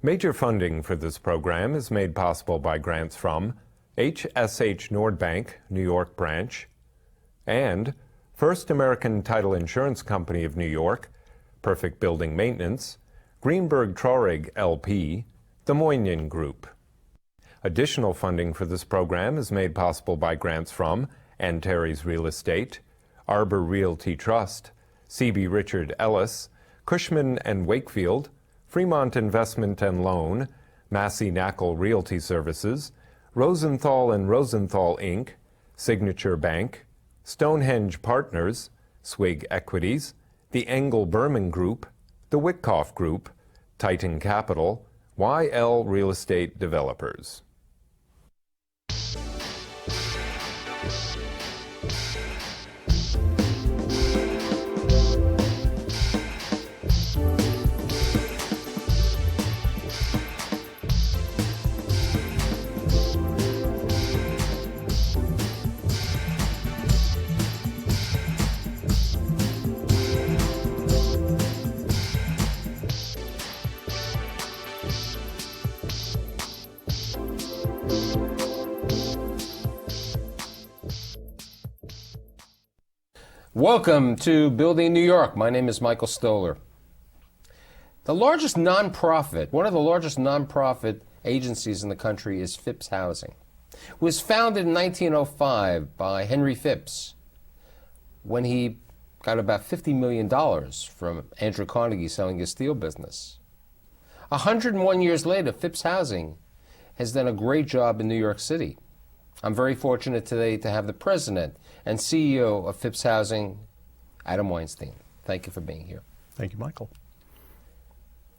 Major funding for this program is made possible by grants from HSH Nordbank, New York branch, and First American Title Insurance Company of New York, Perfect Building Maintenance, Greenberg Traurig LP, the Moynihan Group. Additional funding for this program is made possible by grants from Antares Real Estate, Arbor Realty Trust, C.B. Richard Ellis, Cushman & Wakefield, Fremont Investment and Loan, Massey Knackle Realty Services, Rosenthal & Rosenthal, Inc., Signature Bank, Stonehenge Partners, Swig Equities, the Engel Berman Group, the Witkoff Group, Titan Capital, YL Real Estate Developers. Welcome to Building New York. My name is Michael Stoller. The largest nonprofit, one of the largest nonprofit agencies in the country is Phipps Housing. It was founded in 1905 by Henry Phipps when he got about $50 million from Andrew Carnegie selling his steel business. 101 years later, Phipps Housing has done a great job in New York City. I'm very fortunate today to have the president and CEO of Phipps Housing, Adam Weinstein. Thank you for being here. Thank you, Michael.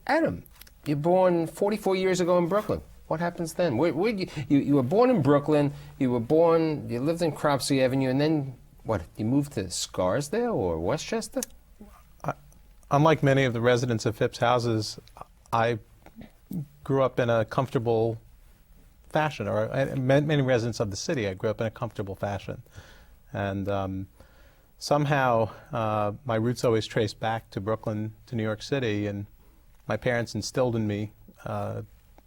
Adam, you were born 44 years ago in Brooklyn. What happens then? You were born in Brooklyn, you lived in Cropsey Avenue, and then what, you moved to Scarsdale or Westchester? Unlike many of the residents of Phipps houses, I grew up in a comfortable fashion, or many residents of the city, I grew up in a comfortable fashion. And somehow my roots always trace back to Brooklyn, to New York City, and my parents instilled in me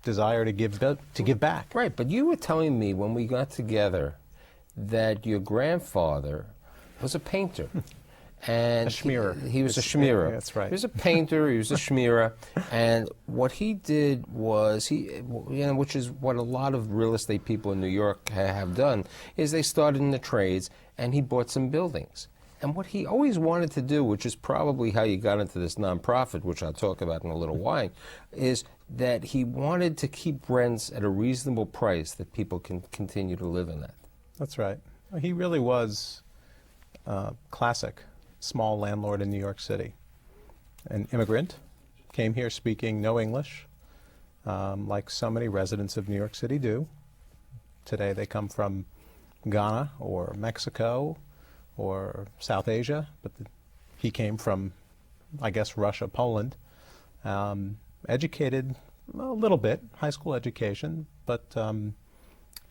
desire to give back. Right, but you were telling me when we got together that your grandfather was a painter. And a schmearer. He was a schmearer. That's right. He was a painter, he was a schmearer, and what he did was, which is what a lot of real estate people in New York have done, is they started in the trades, and he bought some buildings. And what he always wanted to do, which is probably how you got into this nonprofit, which I'll talk about in a little while, is that he wanted to keep rents at a reasonable price that people can continue to live in that. That's right. He really was classic small landlord in New York City. An immigrant, came here speaking no English, like so many residents of New York City do. Today they come from Ghana or Mexico or South Asia, but he came from, I guess, Russia, Poland. Educated a little bit, high school education, but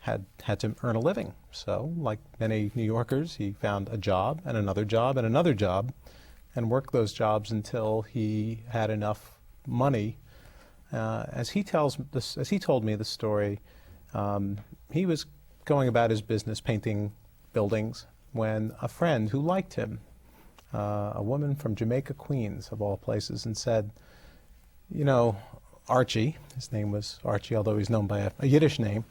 had to earn a living. So, like many New Yorkers, he found a job and another job and another job, and worked those jobs until he had enough money. As he told me the story, he was going about his business painting buildings when a friend who liked him, a woman from Jamaica, Queens, of all places, and said, you know, Archie, his name was Archie, although he's known by a Yiddish name,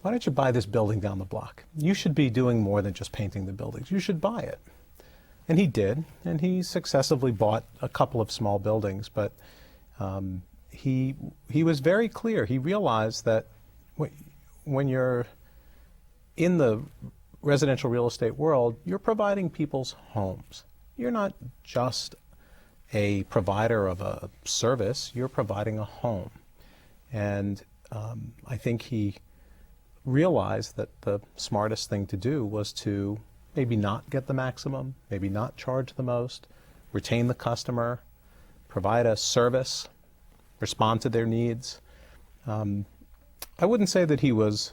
why don't you buy this building down the block? You should be doing more than just painting the buildings. You should buy it. And he did, and he successively bought a couple of small buildings, but he was very clear. He realized that when you're in the residential real estate world, you're providing people's homes. You're not just a provider of a service, you're providing a home. And I think he realized that the smartest thing to do was to maybe not get the maximum, maybe not charge the most, retain the customer, provide a service, respond to their needs. I wouldn't say that he was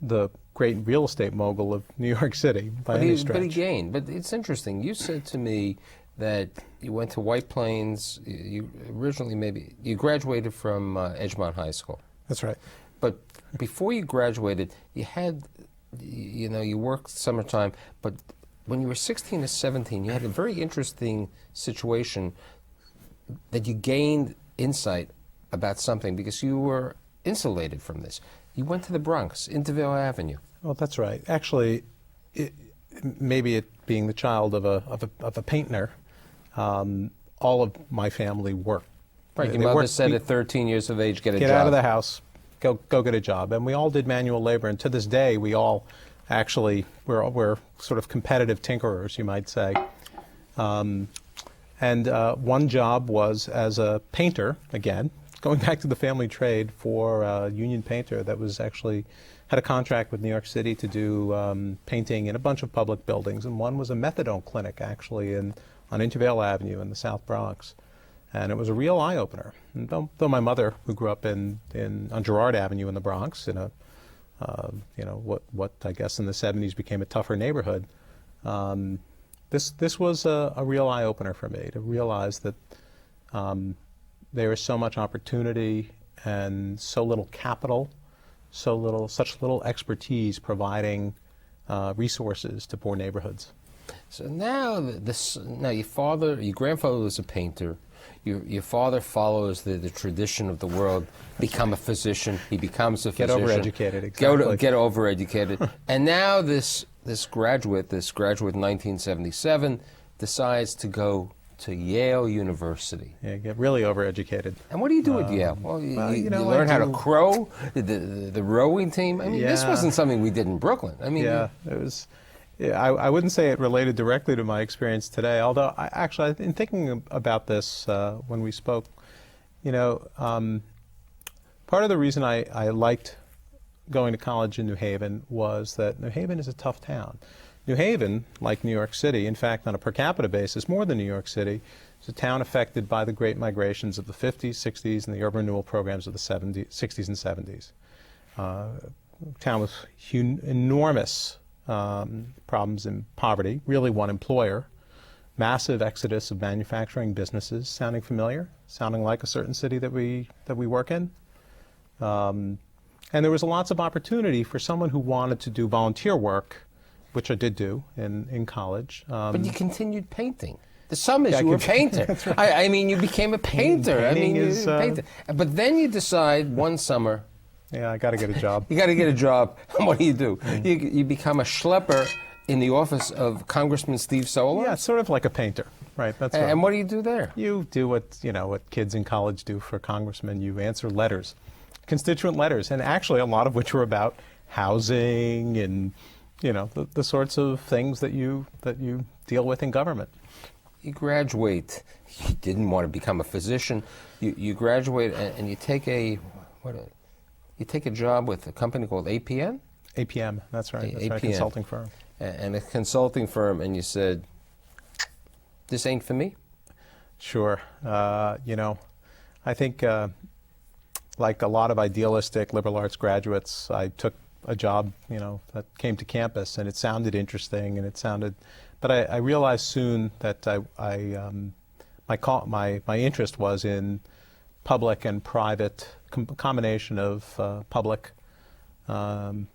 the great real estate mogul of New York City by any stretch. But he gained. But it's interesting. You said to me that you went to White Plains. You originally you graduated from Edgemont High School. That's right. But before you graduated, you worked summertime, but when you were 16 to 17, you had a very interesting situation that you gained insight about something because you were insulated from this. You went to the Bronx, Intervale Avenue. Well, that's right. Actually, maybe it being the child of a painter, all of my family worked. Right, your mother said at 13 years of age, get a job. Get out of the house, go get a job. And we all did manual labor, and to this day, we all actually, we're sort of competitive tinkerers, you might say. And one job was as a painter, again, going back to the family trade, for a union painter that was actually had a contract with New York City to do painting in a bunch of public buildings, and one was a methadone clinic actually on Intervale Avenue in the South Bronx, and it was a real eye-opener. And though my mother, who grew up on Girard Avenue in the Bronx, in a what I guess in the 70s became a tougher neighborhood, this was a real eye-opener for me to realize that there is so much opportunity and so little capital, such little expertise providing resources to poor neighborhoods. So now your grandfather was a painter. Your father follows the tradition of the world, become a physician. He becomes a physician. Get overeducated, exactly. Get overeducated. And now this graduate in 1977, decides to go to Yale University. Yeah, get really overeducated. And what do you do at Yale? Well, you learn how to crow, the rowing team. I mean, this wasn't something we did in Brooklyn. I mean, it was. Yeah, I wouldn't say it related directly to my experience today, although in thinking about this when we spoke, part of the reason I liked going to college in New Haven was that New Haven is a tough town. New Haven, like New York City, in fact, on a per capita basis, more than New York City, is a town affected by the great migrations of the 50s, 60s, and the urban renewal programs of the 60s and 70s. Town with enormous problems in poverty, really one employer, massive exodus of manufacturing businesses. Sounding familiar? Sounding like a certain city that we work in? And there was lots of opportunity for someone who wanted to do volunteer work, which I did do in college. But you continued painting. The summers you were a painter. Right. I mean, you became a painter. Painter. But then you decide one summer, I got to get a job. You got to get a job. And what do? You become a schlepper in the office of Congressman Steve Solar? Yeah, it's sort of like a painter. Right, that's right. And what do you do there? You do what kids in college do for congressmen. You answer letters, constituent letters, and actually a lot of which were about housing and the sorts of things that you deal with in government. You graduate. You didn't want to become a physician. You graduate and you take a job with a company called APN? APM, that's right. That's right, consulting firm. And a consulting firm, and you said, this ain't for me? Sure. I think like a lot of idealistic liberal arts graduates, I took a job, that came to campus, and it sounded interesting, but I realized soon that my interest was in public and private, combination of public sort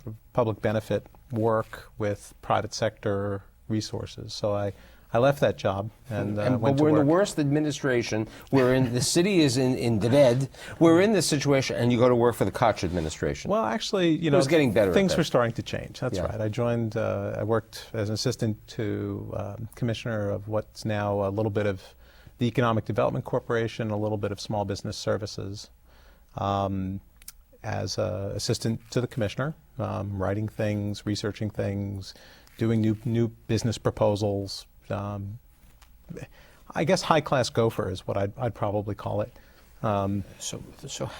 of public benefit work with private sector resources. So I left that job and went to work. But we're in the worst administration. The city is in dread. We're in this situation, and you go to work for the Koch administration. Well, actually, it was getting better. Things were starting to change. That's right. I worked as an assistant to commissioner of what's now a little bit of the Economic Development Corporation, a little bit of Small Business Services. As an assistant to the commissioner, writing things, researching things, doing new business proposals. I guess high-class gopher is what I'd probably call it. So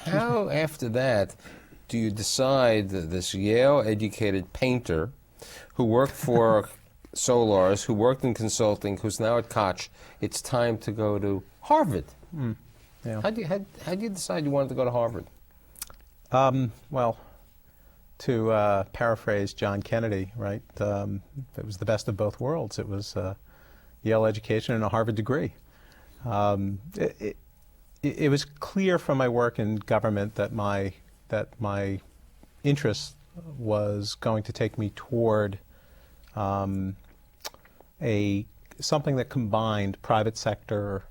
how, after that, do you decide that this Yale-educated painter who worked for Solars, who worked in consulting, who's now at Koch, it's time to go to Harvard? Yeah. How do you decide you wanted to go to Harvard? Well, to paraphrase John Kennedy, right? It was the best of both worlds. It was, Yale education and a Harvard degree. It was clear from my work in government that my interest was going to take me toward something that combined private sector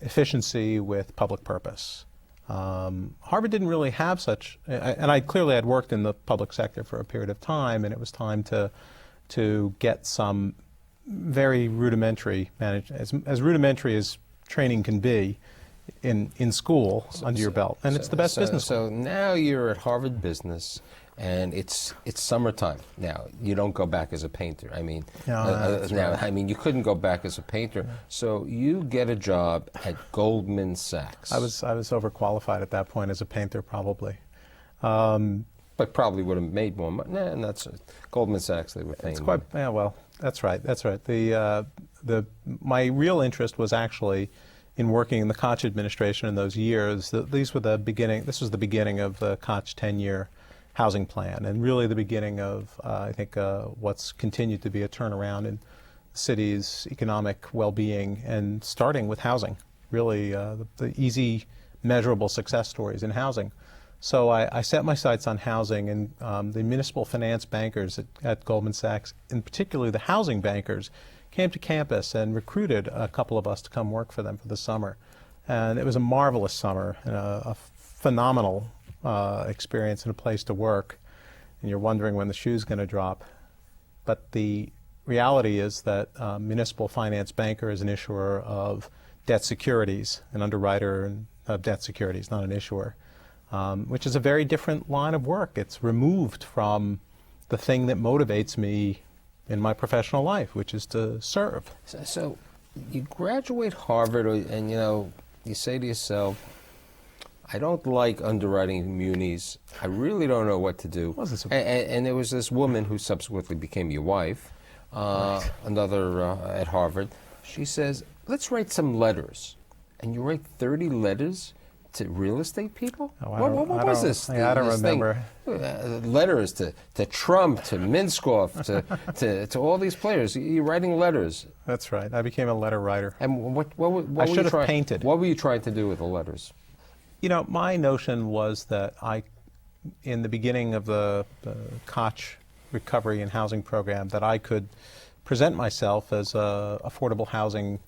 efficiency with public purpose. Harvard didn't really have such, and I clearly had worked in the public sector for a period of time, and it was time to get some very rudimentary as rudimentary as training can be in school under your belt, and it's the best business school. So now you're at Harvard Business, and it's summertime. Now you don't go back as a painter. I mean, I mean, you couldn't go back as a painter. So you get a job at Goldman Sachs. I was overqualified at that point as a painter, probably. But probably would have made more money. Nah, and that's Goldman Sachs. They were paying. It's quite well. That's right. That's right. My real interest was actually in working in the Koch administration in those years. This was the beginning of the Koch 10-year housing plan, and really the beginning of, I think, what's continued to be a turnaround in the city's economic well-being, and starting with housing, really the easy, measurable success stories in housing. So I set my sights on housing, and the municipal finance bankers at Goldman Sachs, in particular the housing bankers, came to campus and recruited a couple of us to come work for them for the summer. And it was a marvelous summer, and a phenomenal experience and a place to work. And you're wondering when the shoe's going to drop. But the reality is that municipal finance banker is an issuer of debt securities, an underwriter of debt securities, not an issuer, which is a very different line of work. It's removed from the thing that motivates me in my professional life, which is to serve. So you graduate Harvard, and you say to yourself, I don't like underwriting munis. I really don't know what to do. And there was this woman who subsequently became your wife, another at Harvard. She says, let's write some letters. And you write 30 letters to real estate people? What was this? I don't remember. Letters to Trump, to Minskoff, to all these players. You're writing letters. That's right. I became a letter writer. And what I should have painted. What were you trying to do with the letters? My notion was that in the beginning of the Koch recovery and housing program, that I could present myself as an affordable housing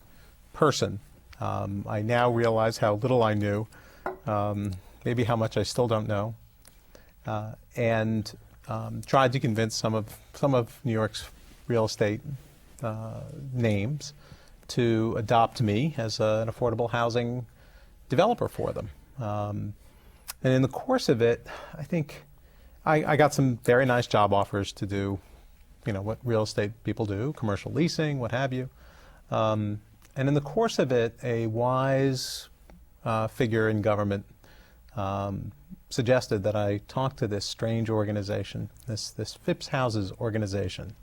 person. I now realize how little I knew, maybe how much I still don't know, and tried to convince some of New York's real estate names to adopt me as an affordable housing developer for them. And in the course of it, I think I got some very nice job offers to do, what real estate people do, commercial leasing, what have you. And in the course of it, a wise figure in government suggested that I talk to this strange organization, this Phipps Houses organization.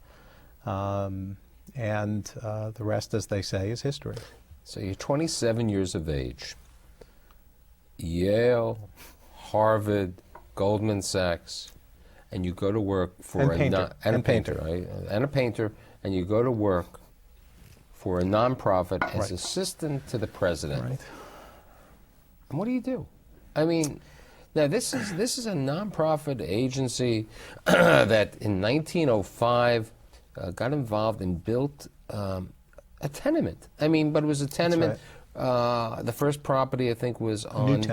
And the rest, as they say, is history. So you're 27 years of age. Yale, Harvard, Goldman Sachs, and you go to work for a painter, right? And a painter, and you go to work for a nonprofit as assistant to the president. Right. And what do you do? I mean, now this is a nonprofit agency that in 1905 got involved and built a tenement. I mean, but it was a tenement. The first property, I think, was on a new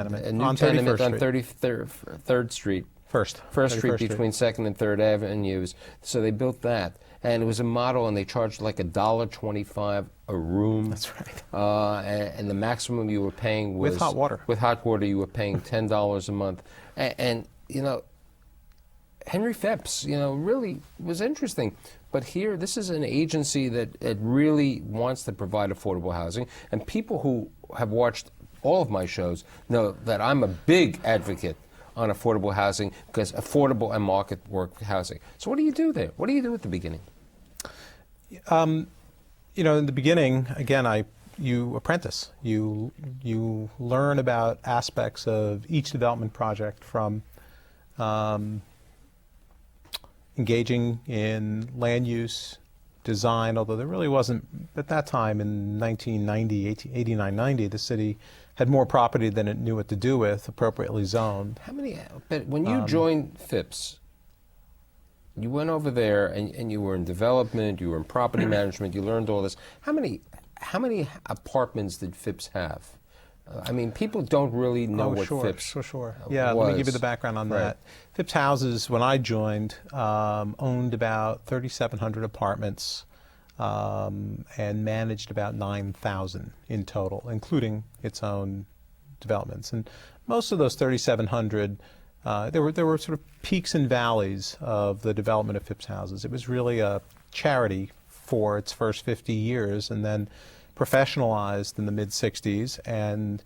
tenement on 33rd Street. First Street between 2nd and 3rd Avenues. So they built that. And it was a model, and they charged like $1.25 a room. That's right. And the maximum you were paying was... With hot water. With hot water, you were paying $10 a month. And Henry Phipps, really was interesting. But here, this is an agency that really wants to provide affordable housing. And people who have watched all of my shows know that I'm a big advocate on affordable housing, because affordable and market work housing. So what do you do there? What do you do at the beginning? In the beginning, again, you apprentice. You learn about aspects of each development project, from engaging in land use, design, although there really wasn't, at that time in 1990, 89, 90, the city had more property than it knew what to do with, appropriately zoned. But when you joined Phipps, you went over there and you were in development, you were in property management, you learned all this. How many apartments did Phipps have? I mean, people don't really know what Phipps Yeah, was. let me give you the background on that. Phipps Houses, when I joined, owned about 3,700 apartments and managed about 9,000 in total, including its own developments. And most of those 3,700, there were sort of peaks and valleys of the development of Phipps Houses. It was really a charity for its first 50 years, and then professionalized in the mid-'60s and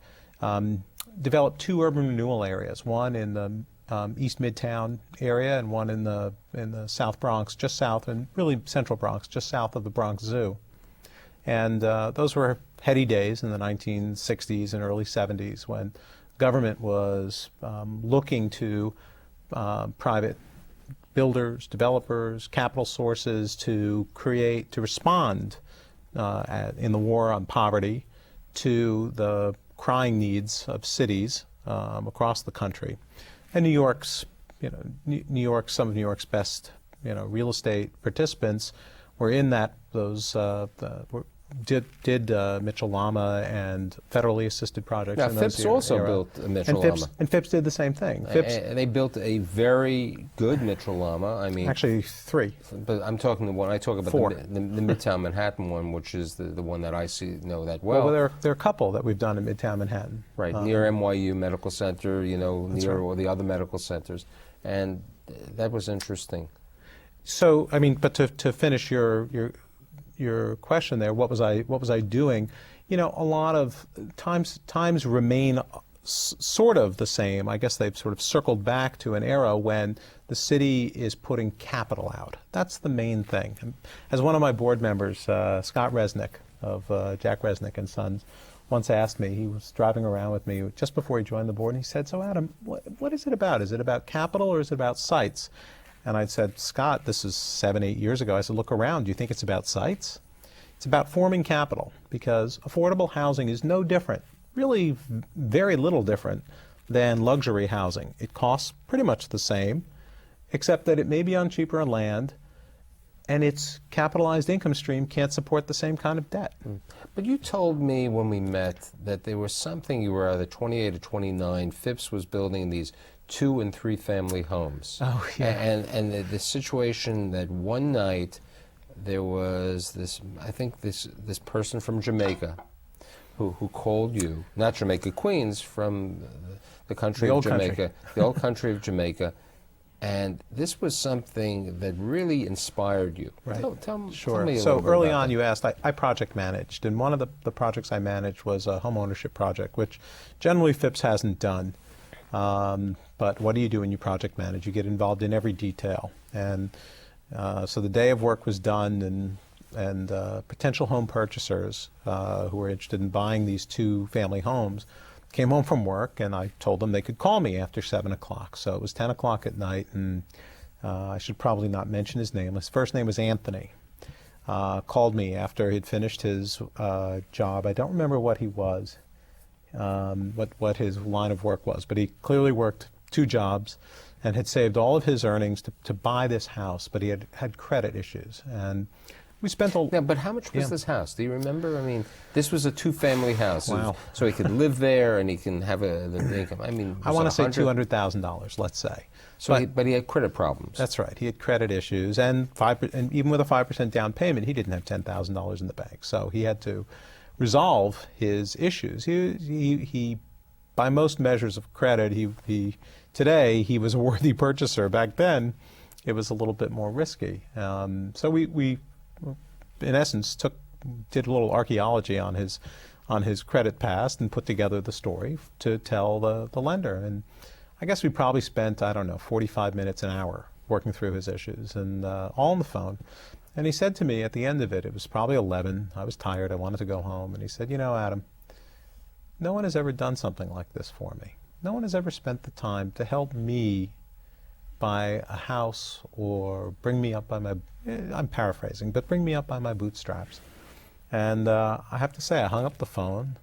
developed two urban renewal areas, one in the East Midtown area and one in the South Bronx, just south, and really Central Bronx, just south of the Bronx Zoo. And those were heady days in the 1960s and early 70s when government was looking to private builders, developers, capital sources to respond in the war on poverty to the crying needs of cities across the country. And some of New York's best, real estate participants were in that. Did Mitchell Lama and federally assisted projects. Now, in those Phipps also era. built a Mitchell and Phipps, Lama. And Phipps did the same thing. Phipps, And they built a very good Mitchell Lama. I mean, actually, three. But I'm talking the one I talk about Four. the Midtown Manhattan one, which is the one that I know that well. Well, there are a couple that we've done in Midtown Manhattan. Right, near NYU Medical Center, near all the other medical centers, and that was interesting. So, I mean, but to finish your question there, what was I doing? A lot of times remain sort of the same. I guess they've sort of circled back to an era when the city is putting capital out. That's the main thing. And as one of my board members, Scott Resnick of Jack Resnick and Sons, once asked me, he was driving around with me just before he joined the board, and he said, "So Adam, what is it about? Is it about capital or is it about sites?" And I said, "Scott, this is 7, 8 years ago." I said, "Look around. Do you think it's about sites?" It's about forming capital, because affordable housing is no different, really very little different than luxury housing. It costs pretty much the same, except that it may be on cheaper land, and its capitalized income stream can't support the same kind of debt. But you told me when we met that there was something, you were either 28 or 29, Phipps was building these 2- and 3-family homes. Oh, yeah. And the situation that one night there was this person from Jamaica who called you, not Jamaica, Queens, from the country of Jamaica, the old country of Jamaica, and this was something that really inspired you. Right. Tell me Sure. a So little bit early about on, that. you asked, I project managed, and one of the projects I managed was a home ownership project, which generally Phipps hasn't done. But what do you do when you project manage? You get involved in every detail. And so the day of work was done, and potential home purchasers who were interested in buying these 2-family homes came home from work, and I told them they could call me after 7 o'clock. So it was 10 o'clock at night, and I should probably not mention his name. His first name was Anthony. Called me after he'd finished his job. I don't remember what he was, what his line of work was, but he clearly worked 2 jobs and had saved all of his earnings to buy this house, but he had credit issues. And we spent a... Yeah, but how much was this house? Do you remember? I mean, this was a 2-family house. Wow. So he could live there and he can have an income. I mean, I want to say $200,000, let's say. So but he had credit problems. That's right. He had credit issues, and even with a 5% down payment, he didn't have $10,000 in the bank. So he had to resolve his issues. He by most measures of credit, today he was a worthy purchaser. Back then, it was a little bit more risky. So we in essence did a little archaeology on his credit past and put together the story to tell the lender. And I guess we probably spent, 45 minutes, an hour working through his issues, and all on the phone. And he said to me at the end of it, it was probably 11, I was tired, I wanted to go home, and he said, Adam, no one has ever done something like this for me. No one has ever spent the time to help me buy a house or bring me up by my, I'm paraphrasing, but bring me up by my bootstraps. And I have to say, I hung up the phone,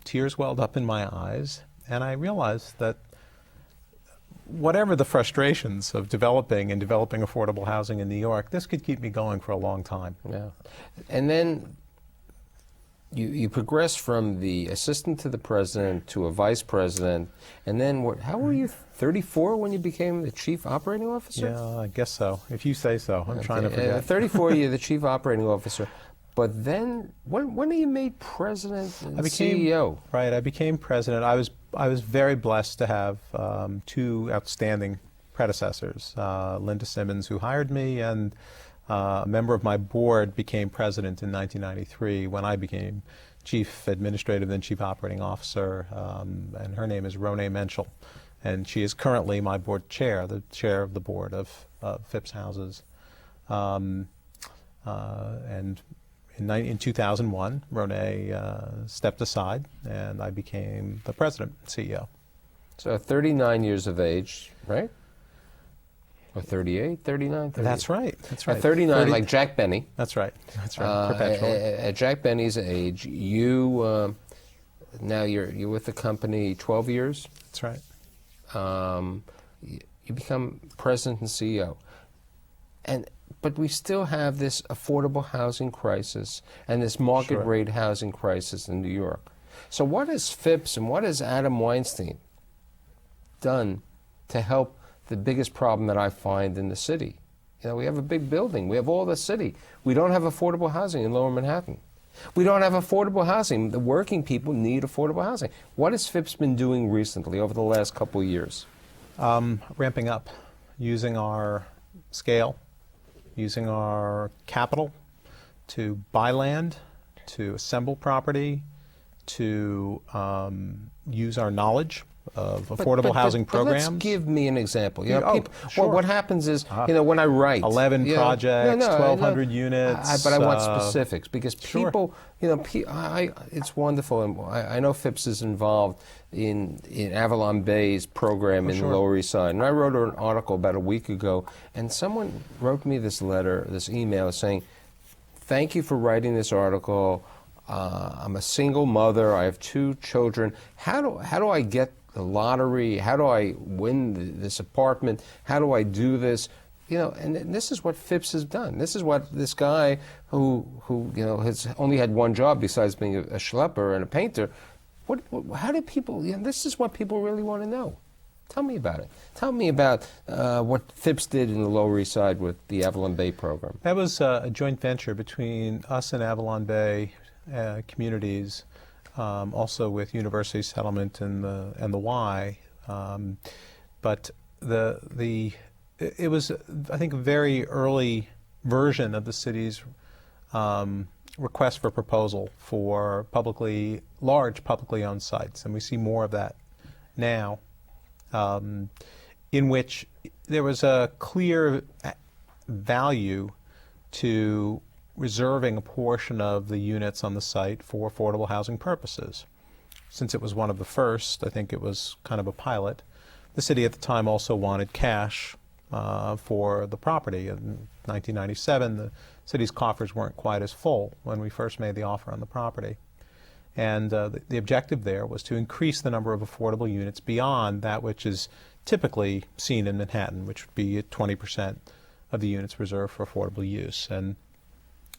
tears welled up in my eyes, and I realized that whatever the frustrations of developing affordable housing in New York, this could keep me going for a long time. Yeah. And then you progressed from the assistant to the president to a vice president, and then how were you, 34 when you became the chief operating officer? Yeah, I guess so. If you say so. I'm trying to forget. At 34, you're the chief operating officer. But then, when are you made president and CEO? Right, I became president. I was very blessed to have two outstanding predecessors. Linda Simmons, who hired me, and a member of my board became president in 1993 when I became chief administrative and chief operating officer, and her name is Renee Menschel. And she is currently my board chair, the chair of the board of Phipps Houses. And in 2001, Renee stepped aside, and I became the president and CEO. So 39 years of age, right? Or 38, 39? 38. That's right. That's right. At 39, like Jack Benny. That's right. That's right. Perpetually. At Jack Benny's age, you now you're with the company 12 years. That's right. You become president and CEO, but we still have this affordable housing crisis and this market rate housing crisis in New York. So what has Phipps and what has Adam Weinstein done to help the biggest problem that I find in the city? You know, we have a big building. We have all the city. We don't have affordable housing in Lower Manhattan. We don't have affordable housing. The working people need affordable housing. What has Phipps been doing recently over the last couple of years? Ramping up, using our scale, using our capital to buy land, to assemble property, to use our knowledge of affordable housing programs. Let's give me an example. You know, well, what happens is, you know, when I write 11 projects, 1,200 units. But I want specifics because people, you know, it's wonderful, and I know Phipps is involved in Avalon Bay's program in the Lower East Side, and I wrote an article about a week ago, and someone wrote me this letter, this email saying, "Thank you for writing this article. I'm a single mother. I have 2 children. How do I get the lottery? How do I win this apartment? How do I do this?" You know, and this is what Phipps has done. This is what this guy who you know has only had one job besides being a schlepper and a painter. How do people? You know, this is what people really want to know. Tell me about it. Tell me about what Phipps did in the Lower East Side with the Avalon Bay program. That was a joint venture between us and Avalon Bay communities, also with University Settlement and the Y, but it was, I think, a very early version of the city's request for proposal for large publicly owned sites, and we see more of that now, in which there was a clear value to reserving a portion of the units on the site for affordable housing purposes. Since it was one of the first, I think it was kind of a pilot. The city at the time also wanted cash for the property. In 1997, the city's coffers weren't quite as full when we first made the offer on the property. And the objective there was to increase the number of affordable units beyond that which is typically seen in Manhattan, which would be 20% of the units reserved for affordable use. And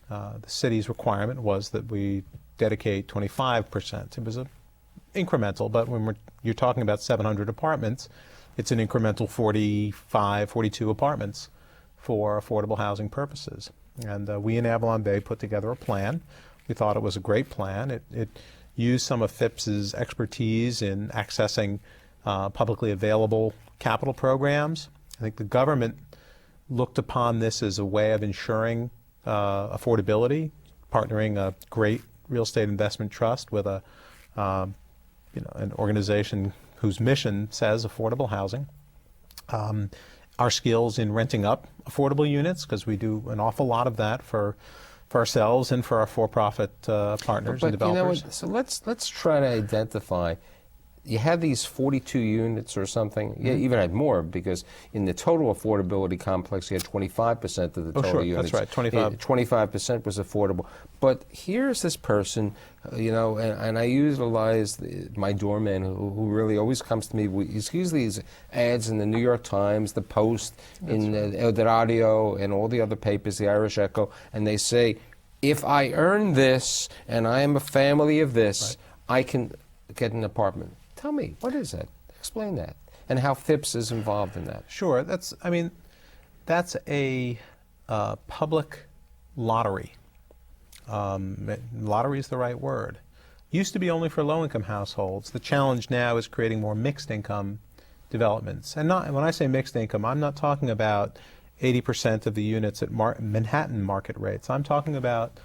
the city's requirement was that we dedicate 25%. It was incremental, but when you're talking about 700 apartments, it's an incremental 45, 42 apartments for affordable housing purposes. And we in Avalon Bay put together a plan. We thought it was a great plan. It used some of Phipps's expertise in accessing publicly available capital programs. I think the government looked upon this as a way of ensuring affordability, partnering a great real estate investment trust with an organization whose mission says affordable housing. Our skills in renting up affordable units, because we do an awful lot of that for ourselves and for our for-profit partners and developers. You know, so let's try to identify you had these 42 units or something. You even had more, because in the total affordability complex, you had 25% of the total units. That's right, 25. 25% was affordable. But here's this person, you know, and I utilize my doorman, who really always comes to me. He's usually these ads in the New York Times, the Post, in El Radio, and all the other papers, the Irish Echo, and they say, if I earn this and I am a family of this, I can get an apartment. Tell me, what is that? Explain that. And how Phipps is involved in that. Sure. That's a public lottery. Lottery is the right word. Used to be only for low-income households. The challenge now is creating more mixed-income developments. And when I say mixed income, I'm not talking about 80% of the units at Manhattan market rates. I'm talking about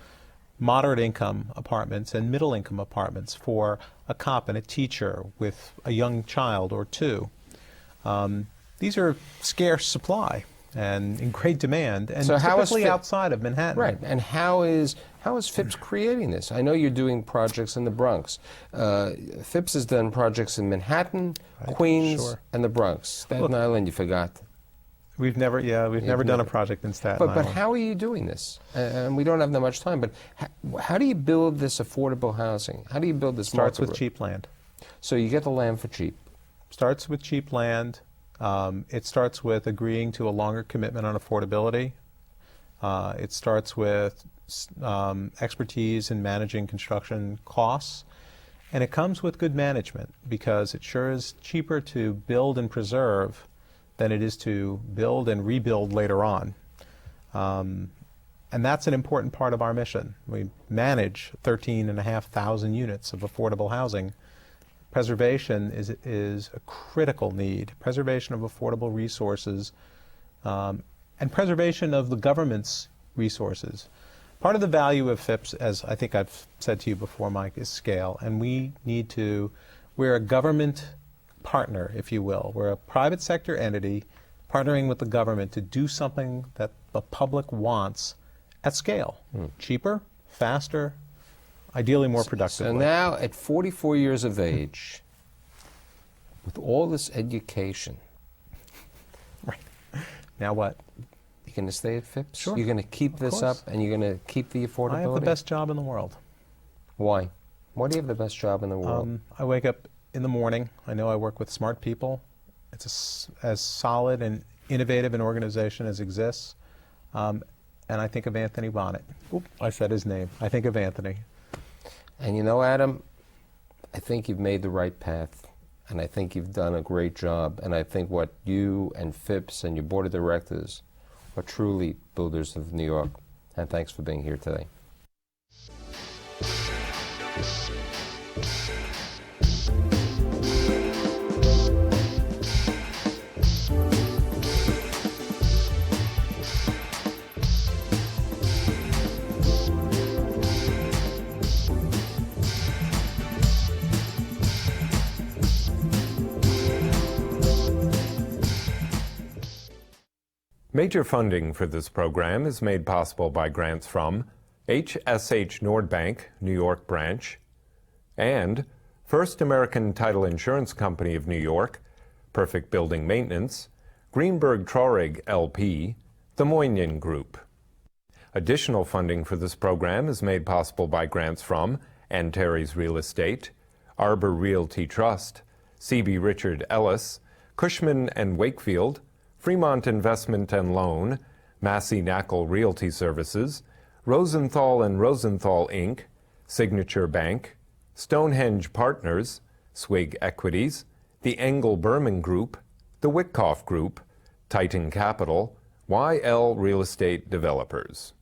moderate income apartments and middle income apartments for a cop and a teacher with a young child or two. These are scarce supply and in great demand, and so typically outside of Manhattan. Right. And how is Phipps creating this? I know you're doing projects in the Bronx. Phipps has done projects in Manhattan, Queens, and the Bronx. Staten Island, you forgot. We've never done a project in Staten Island. But how are you doing this? And we don't have that much time, but how do you build this affordable housing? How do you build this? Starts with cheap land. So you get the land for cheap. Starts with cheap land. It starts with agreeing to a longer commitment on affordability. It starts with expertise in managing construction costs. And it comes with good management, because it sure is cheaper to build and preserve than it is to build and rebuild later on. And that's an important part of our mission. We manage 13,500 units of affordable housing. Preservation is a critical need. Preservation of affordable resources, and preservation of the government's resources. Part of the value of Phipps, as I think I've said to you before, Mike, is scale. And we're a government partner, if you will. We're a private sector entity partnering with the government to do something that the public wants at scale. Cheaper, faster, ideally more productively. So now, at 44 years of age, with all this education, right. Now what? You're going to stay at Phipps? Sure. You're going to keep this up, and you're going to keep the affordability? I have the best job in the world. Why? Why do you have the best job in the world? I wake up in the morning. I know I work with smart people. It's as solid and innovative an organization as exists. And I think of Anthony Bonnet. Oop, I said his name. I think of Anthony. And you know, Adam, I think you've made the right path. And I think you've done a great job. And I think what you and Phipps and your board of directors are truly builders of New York. And thanks for being here today. Major funding for this program is made possible by grants from HSH Nordbank, New York branch, and First American Title Insurance Company of New York, Perfect Building Maintenance, Greenberg Traurig LP, the Moynihan Group. Additional funding for this program is made possible by grants from Antares Real Estate, Arbor Realty Trust, C.B. Richard Ellis, Cushman & Wakefield, Fremont Investment and Loan, Massey Knackle Realty Services, Rosenthal & Rosenthal, Inc., Signature Bank, Stonehenge Partners, Swig Equities, the Engel Berman Group, the Witkoff Group, Titan Capital, YL Real Estate Developers.